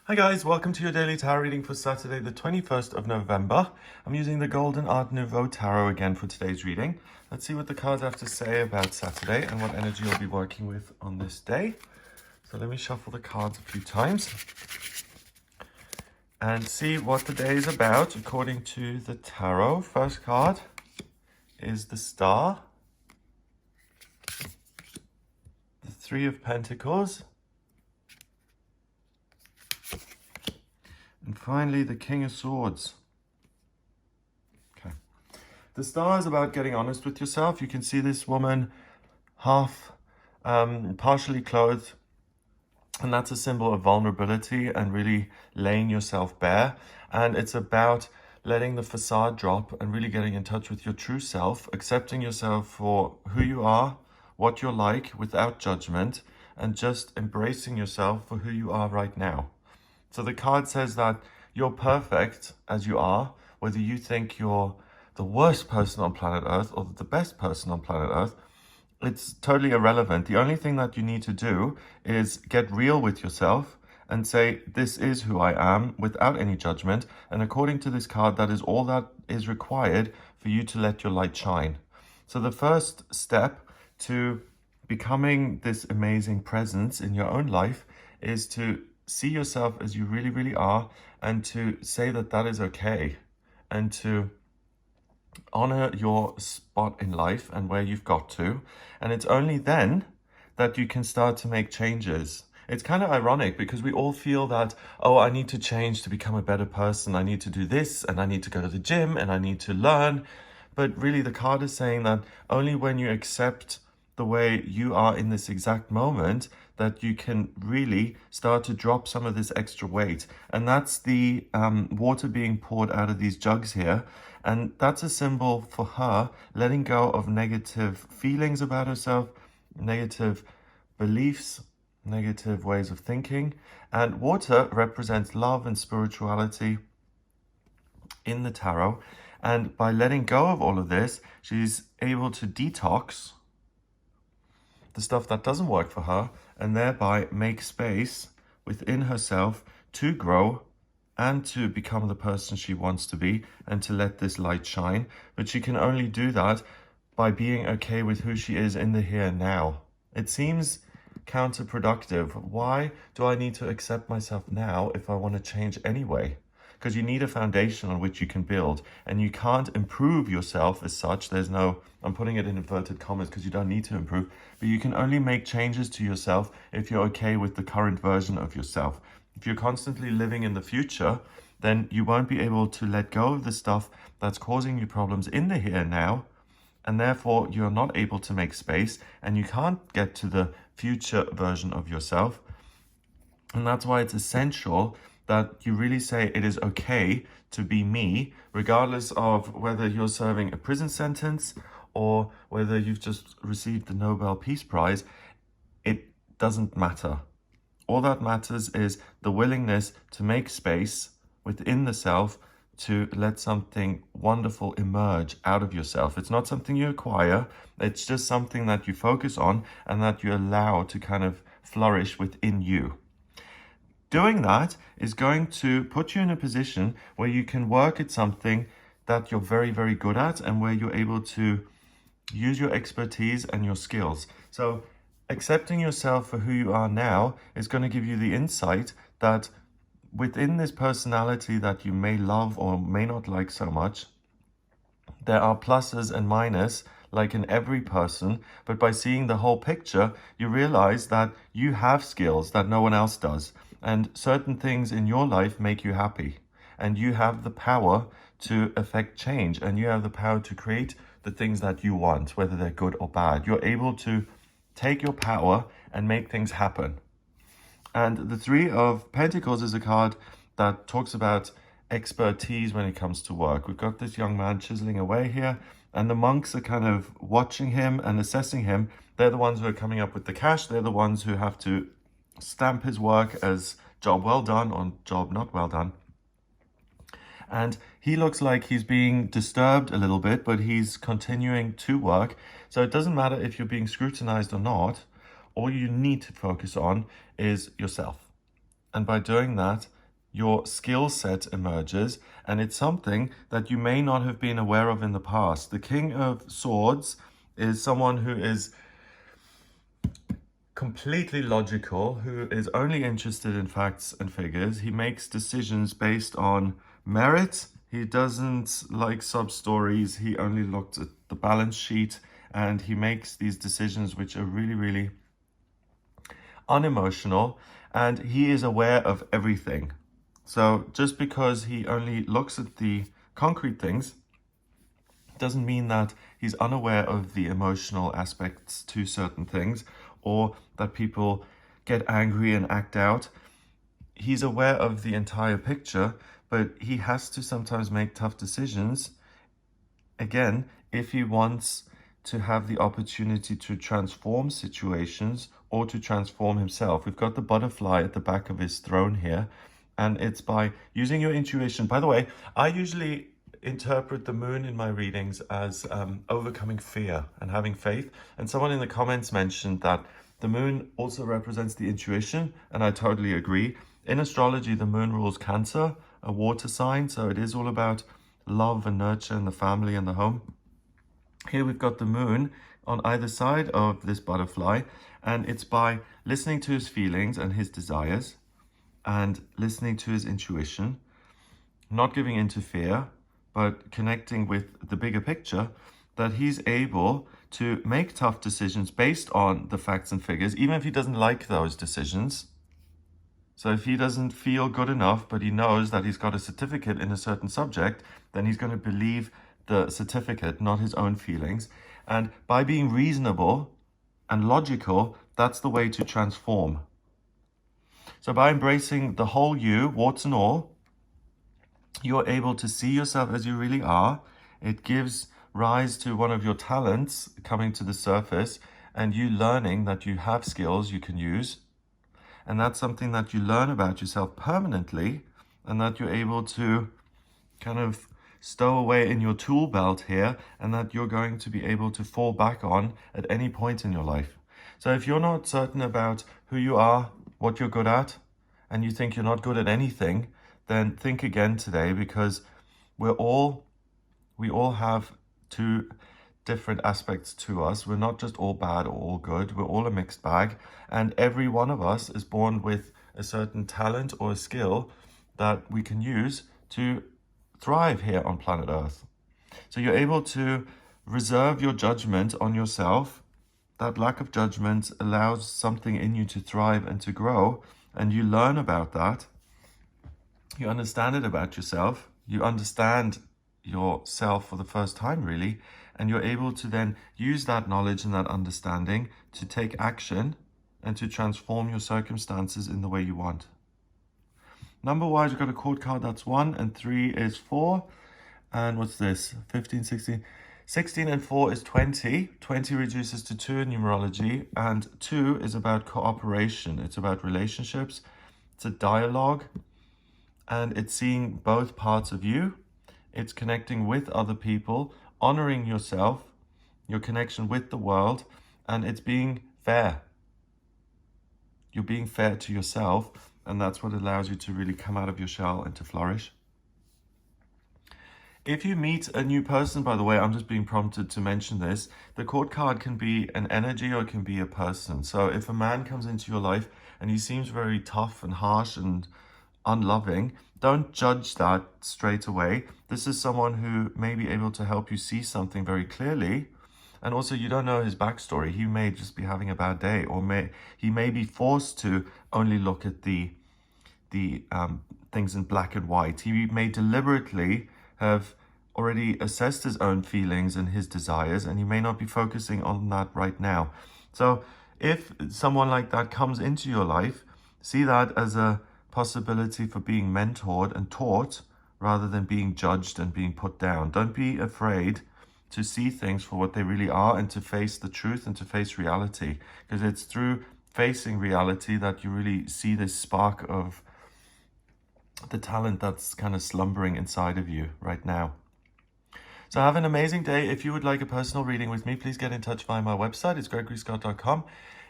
Hi guys, welcome to your daily tarot reading for Saturday the 21st of November. I'm using the Golden Art Nouveau Tarot again for today's reading. Let's see what the cards have to say about Saturday and what energy you'll be working with on this day. So let me shuffle the cards a few times and see what the day is about according to the tarot. First card is the Star, the Three of Pentacles, and finally the King of Swords. Okay. The Star is about getting honest with yourself. You can see this woman partially clothed, and that's a symbol of vulnerability and really laying yourself bare. And it's about letting the facade drop and really getting in touch with your true self, accepting yourself for who you are, what you're like without judgment, and just embracing yourself for who you are right now. So the card says that you're perfect as you are, whether you think you're the worst person on planet Earth or the best person on planet Earth. It's totally irrelevant. The only thing that you need to do is get real with yourself and say, this is who I am without any judgment. And according to this card, that is all that is required for you to let your light shine. So the first step to becoming this amazing presence in your own life is to see yourself as you really, really are, and to say that that is okay, and to honor your spot in life and where you've got to. And it's only then that you can start to make changes. It's kind of ironic because we all feel that, oh, I need to change to become a better person. I need to do this, and I need to go to the gym, and I need to learn. But really the card is saying that only when you accept the way you are in this exact moment that you can really start to drop some of this extra weight. And that's the water being poured out of these jugs here. And that's a symbol for her letting go of negative feelings about herself, negative beliefs, negative ways of thinking. And water represents love and spirituality in the tarot. And by letting go of all of this, she's able to detox the stuff that doesn't work for her, and thereby make space within herself to grow and to become the person she wants to be and to let this light shine. But she can only do that by being okay with who she is in the here and now. It seems counterproductive. Why do I need to accept myself now if I want to change anyway? Because you need a foundation on which you can build, and you can't improve yourself as such. There's no, I'm putting it in inverted commas because you don't need to improve, but you can only make changes to yourself if you're okay with the current version of yourself. If you're constantly living in the future, then you won't be able to let go of the stuff that's causing you problems in the here and now, and therefore you're not able to make space, and you can't get to the future version of yourself. And that's why it's essential that you really say it is okay to be me, regardless of whether you're serving a prison sentence or whether you've just received the Nobel Peace Prize. It doesn't matter. All that matters is the willingness to make space within the self to let something wonderful emerge out of yourself. It's not something you acquire. It's just something that you focus on and that you allow to kind of flourish within you. Doing that is going to put you in a position where you can work at something that you're very, very good at, and where you're able to use your expertise and your skills. So accepting yourself for who you are now is going to give you the insight that within this personality that you may love or may not like so much, there are pluses and minuses like in every person. But by seeing the whole picture, you realize that you have skills that no one else does. And certain things in your life make you happy. And you have the power to affect change. And you have the power to create the things that you want, whether they're good or bad. You're able to take your power and make things happen. And the Three of Pentacles is a card that talks about expertise when it comes to work. We've got this young man chiseling away here, and the monks are kind of watching him and assessing him. They're the ones who are coming up with the cash. They're the ones who have to stamp his work as job well done or job not well done. And he looks like he's being disturbed a little bit, but he's continuing to work. So it doesn't matter if you're being scrutinized or not. All you need to focus on is yourself. And by doing that, your skill set emerges, and it's something that you may not have been aware of in the past. The King of Swords is someone who is completely logical, who is only interested in facts and figures. He makes decisions based on merit. He doesn't like sub-stories. He only looked at the balance sheet, and he makes these decisions which are really, really unemotional, and he is aware of everything. So just because he only looks at the concrete things doesn't mean that he's unaware of the emotional aspects to certain things, or that people get angry and act out. He's aware of the entire picture, but he has to sometimes make tough decisions, again, if he wants to have the opportunity to transform situations or to transform himself. We've got the butterfly at the back of his throne here, and it's by using your intuition. By the way, I usually interpret the moon in my readings as overcoming fear and having faith. And someone in the comments mentioned that the moon also represents the intuition, and I totally agree. In astrology, the moon rules Cancer, a water sign, so it is all about love and nurture and the family and the home. Here we've got the moon on either side of this butterfly, and it's by listening to his feelings and his desires and listening to his intuition, not giving in to fear, but connecting with the bigger picture, that he's able to make tough decisions based on the facts and figures, even if he doesn't like those decisions. So if he doesn't feel good enough, but he knows that he's got a certificate in a certain subject, then he's going to believe the certificate, not his own feelings. And by being reasonable and logical, that's the way to transform. So by embracing the whole you, warts and all, you're able to see yourself as you really are. It gives rise to one of your talents coming to the surface, and you learning that you have skills you can use. And that's something that you learn about yourself permanently, and that you're able to kind of stow away in your tool belt here, and that you're going to be able to fall back on at any point in your life. So if you're not certain about who you are, what you're good at, and you think you're not good at anything, then think again today, because we all have two different aspects to us. We're not just all bad or all good. We're all a mixed bag, and every one of us is born with a certain talent or a skill that we can use to thrive here on planet Earth. So you're able to reserve your judgment on yourself. That lack of judgment allows something in you to thrive and to grow, and you learn about that. You understand it about yourself. You understand yourself for the first time, really, and you're able to then use that knowledge and that understanding to take action and to transform your circumstances in the way you want. Number-wise, we've got a chord card, that's 1, and 3 is 4. And what's this? 15, 16. 16 and 4 is 20. 20 reduces to 2 in numerology, and 2 is about cooperation. It's about relationships. It's a dialogue, and it's seeing both parts of you. It's connecting with other people, honoring yourself, your connection with the world, and it's being fair. You're being fair to yourself, and that's what allows you to really come out of your shell and to flourish. If you meet a new person, by the way, I'm just being prompted to mention this, the court card can be an energy or it can be a person. So if a man comes into your life and he seems very tough and harsh and unloving, don't judge that straight away. This is someone who may be able to help you see something very clearly. And also, you don't know his backstory. He may just be having a bad day, or he may be forced to only look at the things in black and white. He may deliberately have already assessed his own feelings and his desires, and he may not be focusing on that right now. So if someone like that comes into your life, see that as a possibility for being mentored and taught rather than being judged and being put down. Don't be afraid to see things for what they really are and to face the truth and to face reality, because it's through facing reality that you really see this spark of the talent that's kind of slumbering inside of you right now. So have an amazing day. If you would like a personal reading with me, please get in touch via my website. It's gregoryscott.com.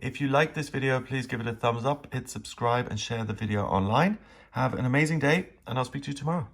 If you like this video, please give it a thumbs up, hit subscribe, and share the video online. Have an amazing day, and I'll speak to you tomorrow.